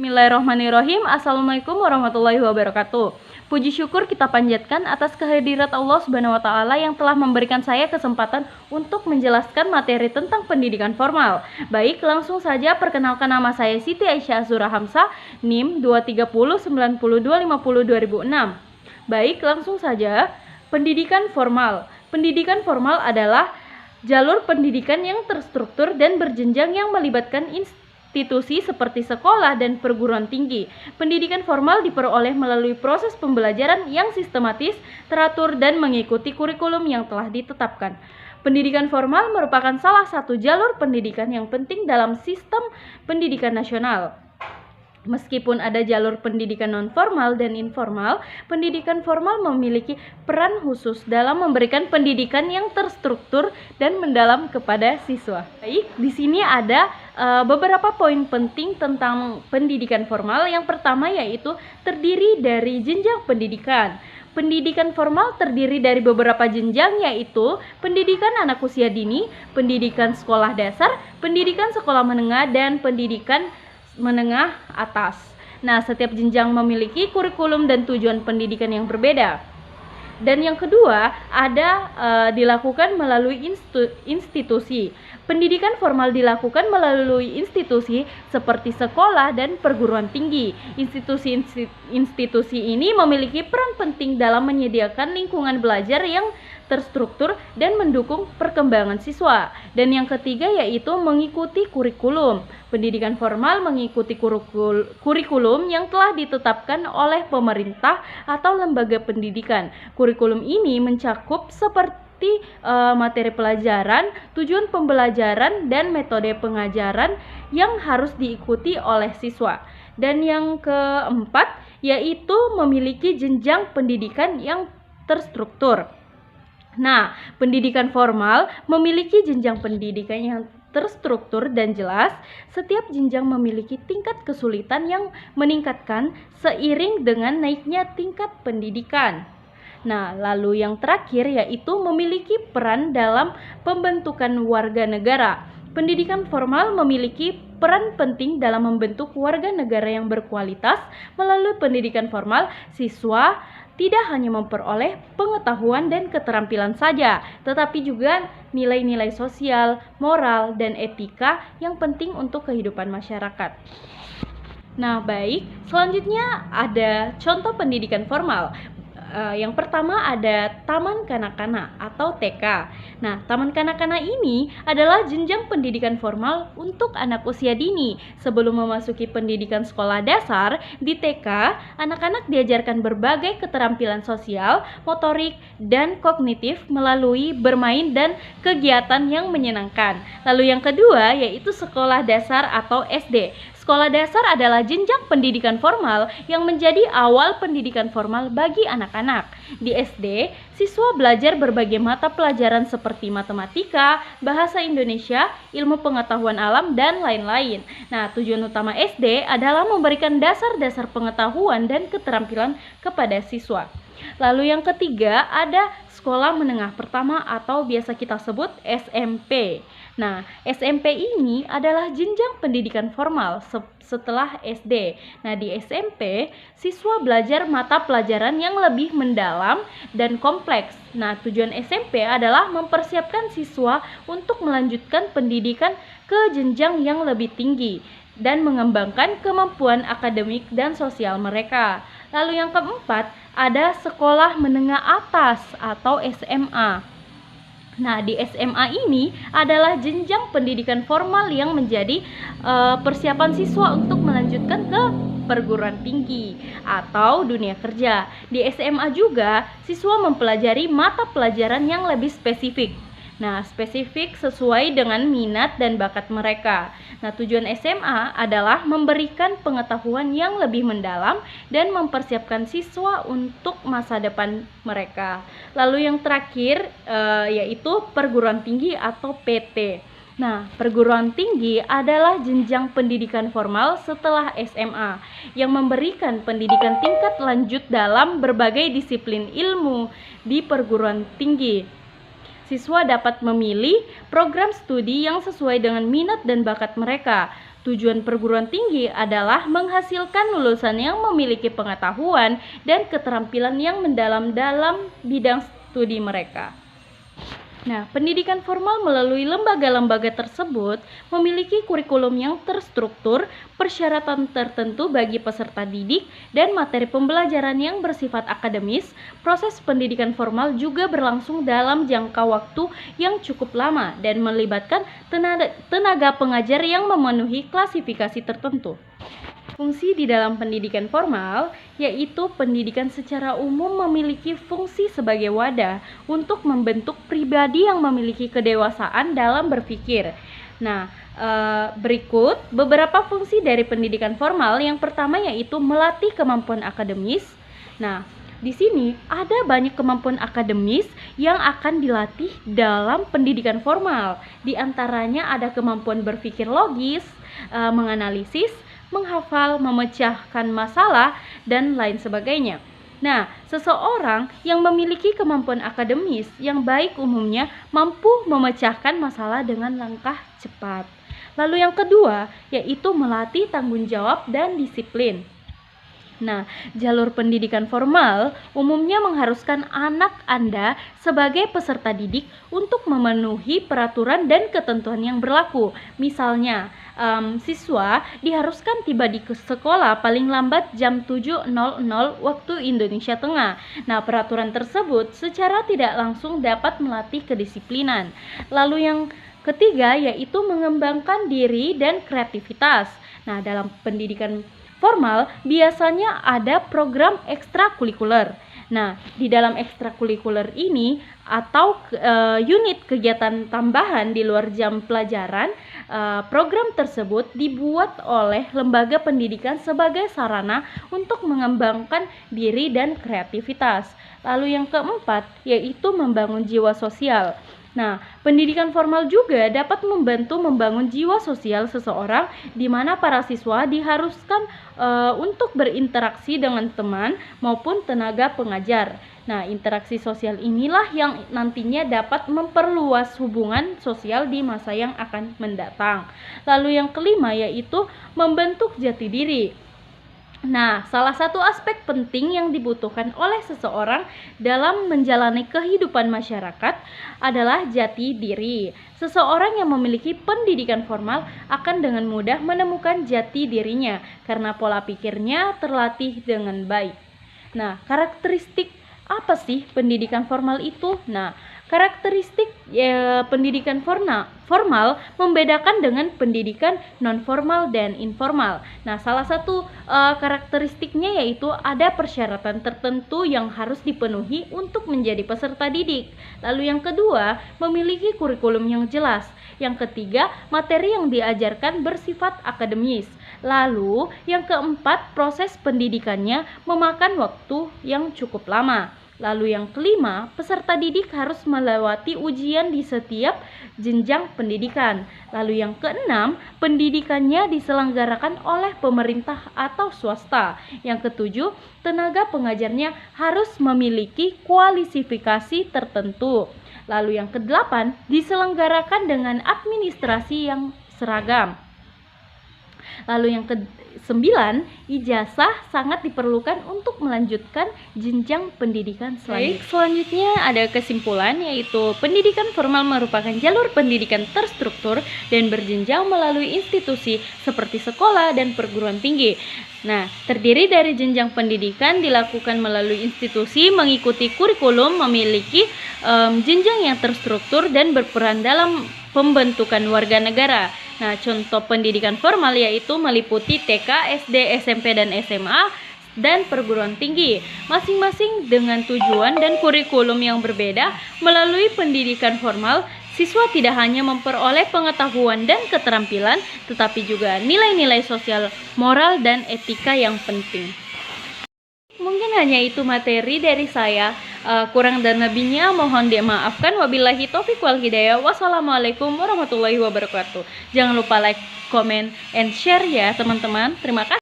Bismillahirrahmanirrahim. Assalamualaikum warahmatullahi wabarakatuh. Puji syukur kita panjatkan atas kehadirat Allah Subhanahu wa taala yang telah memberikan saya kesempatan untuk menjelaskan materi tentang pendidikan formal. Baik, langsung saja perkenalkan, nama saya Siti Aisyah Azura Hamzah, NIM 23092502006. Baik, langsung saja. Pendidikan formal. Pendidikan formal adalah jalur pendidikan yang terstruktur dan berjenjang yang melibatkan institusi seperti sekolah dan perguruan tinggi. Pendidikan formal diperoleh melalui proses pembelajaran yang sistematis, teratur, dan mengikuti kurikulum yang telah ditetapkan. Pendidikan formal merupakan salah satu jalur pendidikan yang penting dalam sistem pendidikan nasional. Meskipun ada jalur pendidikan non-formal dan informal, pendidikan formal memiliki peran khusus dalam memberikan pendidikan yang terstruktur dan mendalam kepada siswa. Baik, di sini ada beberapa poin penting tentang pendidikan formal. Yang pertama yaitu terdiri dari jenjang pendidikan. Pendidikan formal terdiri dari beberapa jenjang, yaitu pendidikan anak usia dini, pendidikan sekolah dasar, pendidikan sekolah menengah, dan pendidikan menengah atas. Nah, setiap jenjang memiliki kurikulum dan tujuan pendidikan yang berbeda. Dan yang kedua, ada dilakukan melalui institusi. Pendidikan formal dilakukan melalui institusi seperti sekolah dan perguruan tinggi. Institusi ini memiliki peran penting dalam menyediakan lingkungan belajar yang terstruktur dan mendukung perkembangan siswa. Dan yang ketiga yaitu mengikuti kurikulum. Pendidikan formal mengikuti kurikulum yang telah ditetapkan oleh pemerintah atau lembaga pendidikan. Kurikulum ini mencakup seperti materi pelajaran, tujuan pembelajaran, dan metode pengajaran yang harus diikuti oleh siswa. Dan yang keempat yaitu memiliki jenjang pendidikan yang terstruktur. Nah, pendidikan formal memiliki jenjang pendidikan yang terstruktur dan jelas. Setiap jenjang memiliki tingkat kesulitan yang meningkatkan seiring dengan naiknya tingkat pendidikan. Nah, lalu yang terakhir yaitu memiliki peran dalam pembentukan warga negara. Pendidikan formal memiliki peran penting dalam membentuk warga negara yang berkualitas. Melalui pendidikan formal, siswa tidak hanya memperoleh pengetahuan dan keterampilan saja, tetapi juga nilai-nilai sosial, moral, dan etika yang penting untuk kehidupan masyarakat. Nah, baik, selanjutnya ada contoh pendidikan formal. Yang pertama ada Taman Kanak-kanak atau TK. Nah, Taman Kanak-kanak ini adalah jenjang pendidikan formal untuk anak usia dini. Sebelum memasuki pendidikan sekolah dasar, di TK, anak-anak diajarkan berbagai keterampilan sosial, motorik, dan kognitif melalui bermain dan kegiatan yang menyenangkan. Lalu yang kedua yaitu sekolah dasar atau SD. Sekolah dasar adalah jenjang pendidikan formal yang menjadi awal pendidikan formal bagi anak-anak. Di SD, siswa belajar berbagai mata pelajaran seperti matematika, bahasa Indonesia, ilmu pengetahuan alam, dan lain-lain. Nah, tujuan utama SD adalah memberikan dasar-dasar pengetahuan dan keterampilan kepada siswa. Lalu yang ketiga ada sekolah menengah pertama atau biasa kita sebut SMP. Nah, SMP ini adalah jenjang pendidikan formal setelah SD. Nah, di SMP, siswa belajar mata pelajaran yang lebih mendalam dan kompleks. Nah, tujuan SMP adalah mempersiapkan siswa untuk melanjutkan pendidikan ke jenjang yang lebih tinggi dan mengembangkan kemampuan akademik dan sosial mereka. Lalu yang keempat, ada sekolah menengah atas atau SMA. Nah, di SMA ini adalah jenjang pendidikan formal yang menjadi persiapan siswa untuk melanjutkan ke perguruan tinggi atau dunia kerja. Di SMA juga, siswa mempelajari mata pelajaran yang lebih spesifik. Nah, spesifik sesuai dengan minat dan bakat mereka. Nah, tujuan SMA adalah memberikan pengetahuan yang lebih mendalam dan mempersiapkan siswa untuk masa depan mereka. Lalu yang terakhir yaitu perguruan tinggi atau PT. Nah, perguruan tinggi adalah jenjang pendidikan formal setelah SMA yang memberikan pendidikan tingkat lanjut dalam berbagai disiplin ilmu di perguruan tinggi. Siswa dapat memilih program studi yang sesuai dengan minat dan bakat mereka. Tujuan perguruan tinggi adalah menghasilkan lulusan yang memiliki pengetahuan dan keterampilan yang mendalam dalam bidang studi mereka. Nah, pendidikan formal melalui lembaga-lembaga tersebut memiliki kurikulum yang terstruktur, persyaratan tertentu bagi peserta didik, dan materi pembelajaran yang bersifat akademis. Proses pendidikan formal juga berlangsung dalam jangka waktu yang cukup lama dan melibatkan tenaga pengajar yang memenuhi klasifikasi tertentu. Fungsi di dalam pendidikan formal, yaitu pendidikan secara umum memiliki fungsi sebagai wadah untuk membentuk pribadi yang memiliki kedewasaan dalam berpikir. Nah, berikut beberapa fungsi dari pendidikan formal. Yang pertama yaitu melatih kemampuan akademis. Nah, di sini ada banyak kemampuan akademis yang akan dilatih dalam pendidikan formal. Di antaranya ada kemampuan berpikir logis, menganalisis, menghafal, memecahkan masalah, dan lain sebagainya. Nah, seseorang yang memiliki kemampuan akademis yang baik umumnya mampu memecahkan masalah dengan langkah cepat. Lalu yang kedua, yaitu melatih tanggung jawab dan disiplin. Nah, jalur pendidikan formal umumnya mengharuskan anak Anda sebagai peserta didik untuk memenuhi peraturan dan ketentuan yang berlaku. Misalnya, siswa diharuskan tiba di sekolah paling lambat jam 7.00 waktu Indonesia Tengah. Nah, peraturan tersebut secara tidak langsung dapat melatih kedisiplinan. Lalu yang ketiga yaitu mengembangkan diri dan kreativitas. Nah, dalam pendidikan formal biasanya ada program ekstrakurikuler. Nah, di dalam ekstrakurikuler ini atau unit kegiatan tambahan di luar jam pelajaran, program tersebut dibuat oleh lembaga pendidikan sebagai sarana untuk mengembangkan diri dan kreativitas. Lalu yang keempat yaitu membangun jiwa sosial. Nah, pendidikan formal juga dapat membantu membangun jiwa sosial seseorang di mana para siswa diharuskan untuk berinteraksi dengan teman maupun tenaga pengajar. Nah, interaksi sosial inilah yang nantinya dapat memperluas hubungan sosial di masa yang akan mendatang. Lalu yang kelima yaitu membentuk jati diri. Nah, salah satu aspek penting yang dibutuhkan oleh seseorang dalam menjalani kehidupan masyarakat adalah jati diri. Seseorang yang memiliki pendidikan formal akan dengan mudah menemukan jati dirinya karena pola pikirnya terlatih dengan baik. Nah, karakteristik apa sih pendidikan formal itu? Nah, karakteristik pendidikan formal membedakan dengan pendidikan non-formal dan informal. Nah, salah satu karakteristiknya yaitu ada persyaratan tertentu yang harus dipenuhi untuk menjadi peserta didik. Lalu yang kedua, memiliki kurikulum yang jelas. Yang ketiga, materi yang diajarkan bersifat akademis. Lalu yang keempat, proses pendidikannya memakan waktu yang cukup lama. Lalu yang kelima, peserta didik harus melewati ujian di setiap jenjang pendidikan. Lalu yang keenam, pendidikannya diselenggarakan oleh pemerintah atau swasta. Yang ketujuh, tenaga pengajarnya harus memiliki kualifikasi tertentu. Lalu yang kedelapan, diselenggarakan dengan administrasi yang seragam. Lalu yang ke-9, ijazah sangat diperlukan untuk melanjutkan jenjang pendidikan selanjutnya. Selanjutnya ada kesimpulan yaitu pendidikan formal merupakan jalur pendidikan terstruktur dan berjenjang melalui institusi seperti sekolah dan perguruan tinggi. Nah, terdiri dari jenjang pendidikan dilakukan melalui institusi, mengikuti kurikulum, memiliki jenjang yang terstruktur dan berperan dalam pembentukan warga negara. Nah, contoh pendidikan formal yaitu meliputi TK, SD, SMP, dan SMA, dan perguruan tinggi, masing-masing dengan tujuan dan kurikulum yang berbeda. Melalui pendidikan formal, siswa tidak hanya memperoleh pengetahuan dan keterampilan, tetapi juga nilai-nilai sosial, moral, dan etika yang penting. Mungkin hanya itu materi dari saya. Kurang dan lebihnya mohon dimaafkan. Wabillahi taufiq wal hidayah. Wassalamualaikum warahmatullahi wabarakatuh. Jangan lupa like, comment, and share ya teman-teman. Terima kasih.